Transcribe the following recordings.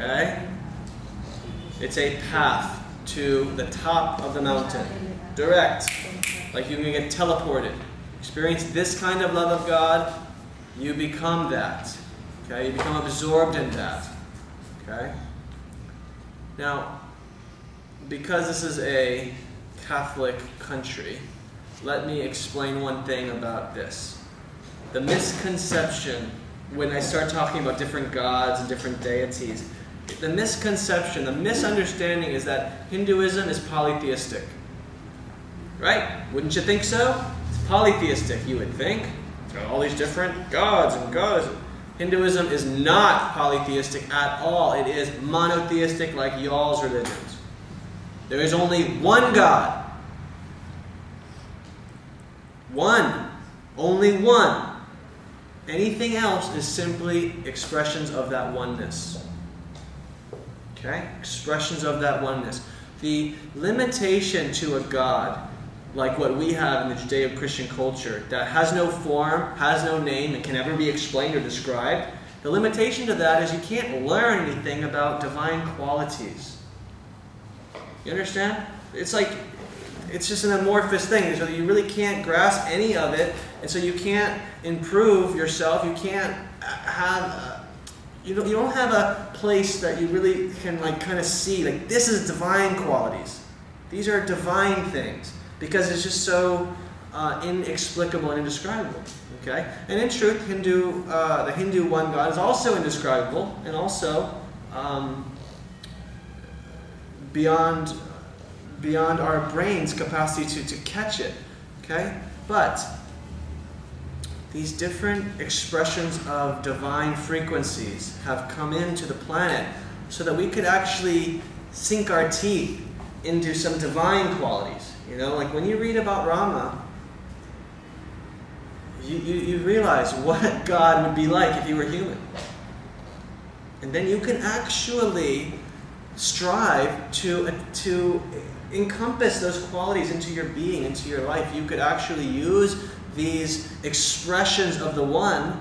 Okay? It's a path to the top of the mountain. Direct. Like you can get teleported. Experience this kind of love of God, you become that. Okay? You become absorbed in that. Okay? Now, because this is a Catholic country, let me explain one thing about this. The misconception, when I start talking about different gods and different deities, the misconception, the misunderstanding is that Hinduism is polytheistic. Right? Wouldn't you think so? It's polytheistic, you would think. It's got all these different gods and gods. Hinduism is not polytheistic at all. It is monotheistic like y'all's religions. There is only one God. One. Only one. Anything else is simply expressions of that oneness. Okay? Expressions of that oneness. The limitation to a God, like what we have in the Judeo-Christian culture, that has no form, has no name, and can never be explained or described, the limitation to that is you can't learn anything about divine qualities. You understand? It's like, it's just an amorphous thing, so you really can't grasp any of it, and so you can't improve yourself, you can't have, you don't have a place that you really can like kind of see, like this is divine qualities. These are divine things, because it's just so inexplicable and indescribable. Okay? And in truth, the Hindu one God is also indescribable, and also beyond our brain's capacity to catch it. Okay? But these different expressions of divine frequencies have come into the planet so that we could actually sink our teeth into some divine qualities. You know, like when you read about Rama, you realize what God would be like if he were human. And then you can actually strive to encompass those qualities into your being, into your life. You could actually use these expressions of the one,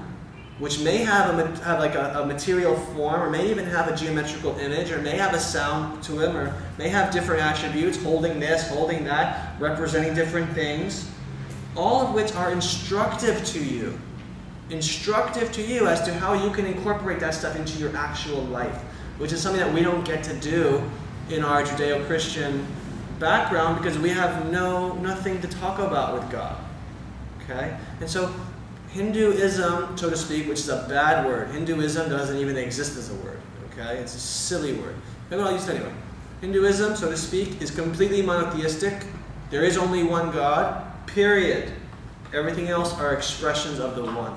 which may have like a material form, or may even have a geometrical image, or may have a sound to them, or may have different attributes, holding this, holding that, representing different things, all of which are instructive to you as to how you can incorporate that stuff into your actual life, which is something that we don't get to do in our Judeo-Christian background because we have nothing to talk about with God. Okay? And so Hinduism, so to speak, which is a bad word. Hinduism doesn't even exist as a word. Okay? It's a silly word. Maybe I'll use it anyway. Hinduism, so to speak, is completely monotheistic. There is only one God, period. Everything else are expressions of the one.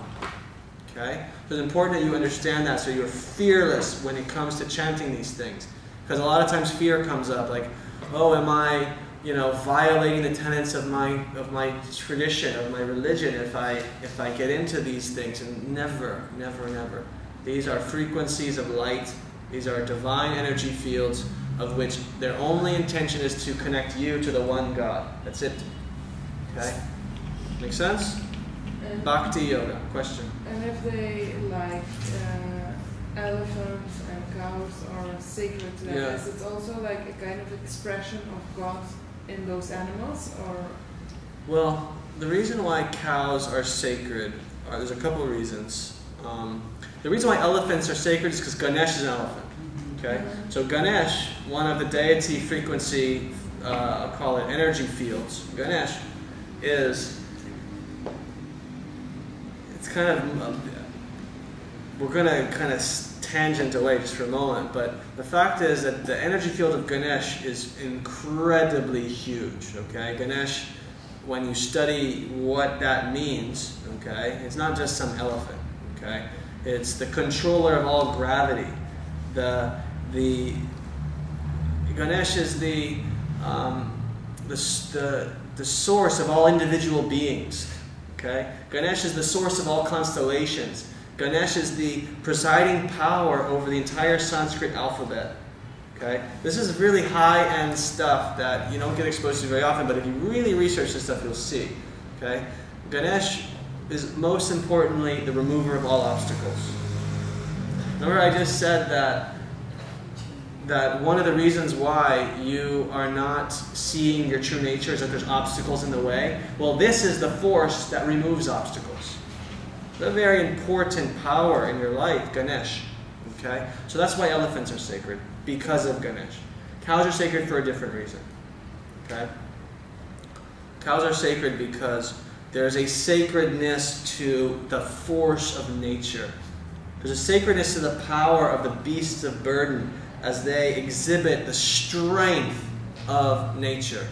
Okay? So it's important that you understand that so you're fearless when it comes to chanting these things. Because a lot of times fear comes up, like, oh, am I, violating the tenets of my tradition, of my religion, if I get into these things? And never, never, never. These are frequencies of light. These are divine energy fields of which their only intention is to connect you to the one God. That's it. Okay? Make sense? Bhakti yoga. Question. And if they like elephants and cows are sacred to them, is it also like a kind of expression of God in those animals, or? Well, the reason why cows are sacred, there's a couple of reasons. The reason why elephants are sacred is because Ganesh is an elephant. Okay, so Ganesh, one of the deity frequency, I'll call it energy fields. Ganesh is. It's kind of. We're going to kind of tangent away just for a moment, but the fact is that the energy field of Ganesh is incredibly huge. Okay, Ganesh, when you study what that means, okay, it's not just some elephant. Okay, it's the controller of all gravity. The Ganesh is the source of all individual beings. Okay, Ganesh is the source of all constellations. Ganesh is the presiding power over the entire Sanskrit alphabet. Okay, this is really high-end stuff that you don't get exposed to very often, but if you really research this stuff, you'll see. Okay, Ganesh is most importantly the remover of all obstacles. Remember, I just said that that one of the reasons why you are not seeing your true nature is that there's obstacles in the way. Well, this is the force that removes obstacles. It's a very important power in your life, Ganesh. Okay? So that's why elephants are sacred, because of Ganesh. Cows are sacred for a different reason. Okay? Cows are sacred because there's a sacredness to the force of nature. There's a sacredness to the power of the beasts of burden as they exhibit the strength of nature.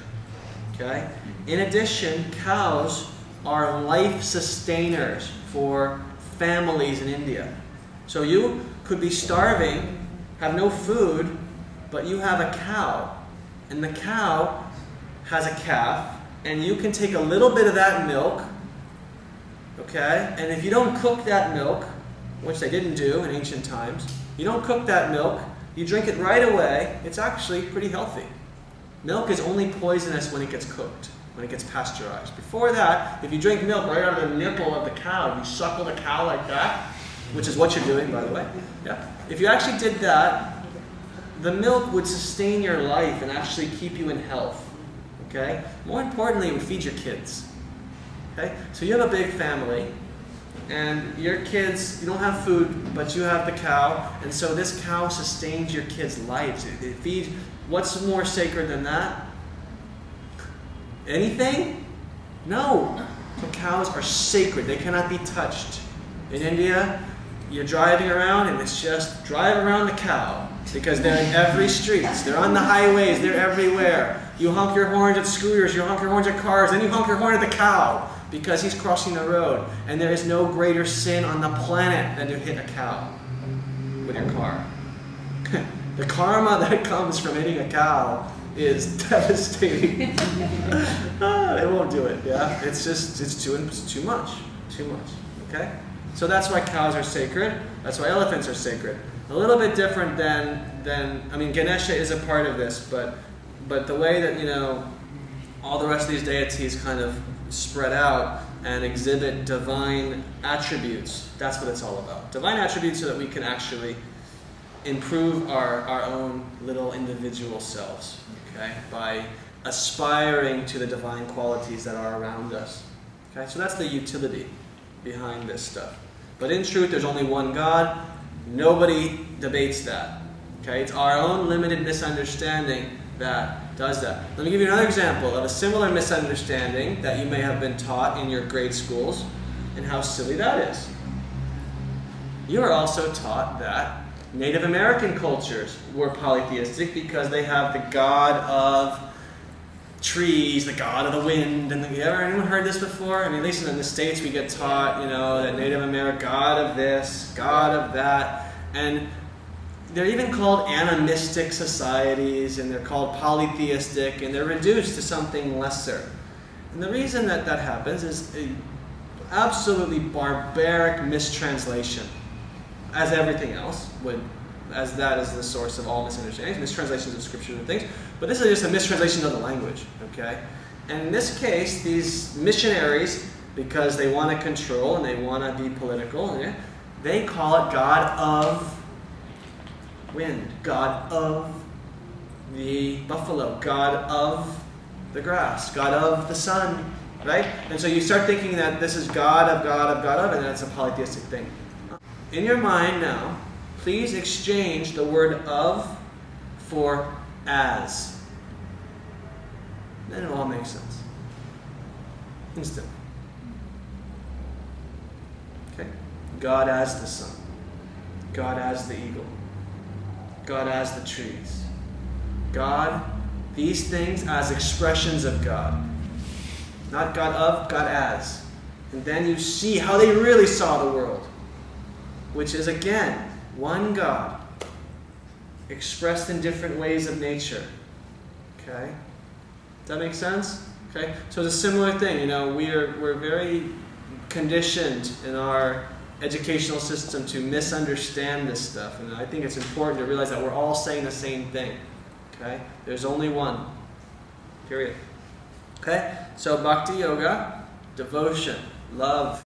Okay? In addition, cows are life sustainers for families in India. So you could be starving, have no food, but you have a cow. And the cow has a calf, and you can take a little bit of that milk, okay? And if you don't cook that milk, which they didn't do in ancient times, you don't cook that milk, you drink it right away, it's actually pretty healthy. Milk is only poisonous when it gets cooked, when it gets pasteurized. Before that, if you drink milk right out of the nipple of the cow, you suckle the cow like that, which is what you're doing, by the way. Yeah. If you actually did that, the milk would sustain your life and actually keep you in health. Okay? More importantly, it would feed your kids. Okay? So you have a big family, and your kids, you don't have food, but you have the cow, and so this cow sustains your kids' lives. It feeds. What's more sacred than that? Anything? No. So cows are sacred. They cannot be touched. In India, you're driving around, and it's just drive around the cow, because they're in every street. They're on the highways. They're everywhere. You honk your horns at scooters, you honk your horns at cars, then you honk your horn at the cow because he's crossing the road. And there is no greater sin on the planet than to hit a cow with your car. The karma that comes from hitting a cow is devastating. It won't do it, yeah? It's too much. Okay? So that's why cows are sacred. That's why elephants are sacred. A little bit different than I mean, Ganesha is a part of this, but the way that, you know, all the rest of these deities kind of spread out and exhibit divine attributes, that's what it's all about. Divine attributes so that we can actually improve our own little individual selves, okay, by aspiring to the divine qualities that are around us. Okay, so that's the utility behind this stuff. But in truth, there's only one God. Nobody debates that. Okay, it's our own limited misunderstanding that does that. Let me give you another example of a similar misunderstanding that you may have been taught in your grade schools, and how silly that is. You are also taught that Native American cultures were polytheistic because they have the god of trees, the god of the wind, and anyone heard this before? I mean, at least in the States we get taught, you know, that Native American god of this, god of that, and they're even called animistic societies, and they're called polytheistic, and they're reduced to something lesser. And the reason that that happens is an absolutely barbaric mistranslation, as everything else would, as that is the source of all misunderstandings, mistranslations of scripture and things. But this is just a mistranslation of the language, okay? And in this case, these missionaries, because they want to control and they want to be political, yeah, they call it God of wind, God of the buffalo, God of the grass, God of the sun, right? And so you start thinking that this is God of God of God of, and that's a polytheistic thing. In your mind now, please exchange the word of for as. Then it all makes sense. Instantly. Okay? God as the sun. God as the eagle. God as the trees. God, these things as expressions of God. Not God of, God as. And then you see how they really saw the world. Which is, again, one God, expressed in different ways of nature. Okay? Does that make sense? Okay? So it's a similar thing. You know, we're very conditioned in our educational system to misunderstand this stuff. And I think it's important to realize that we're all saying the same thing. Okay? There's only one. Period. Okay? So Bhakti Yoga, devotion, love.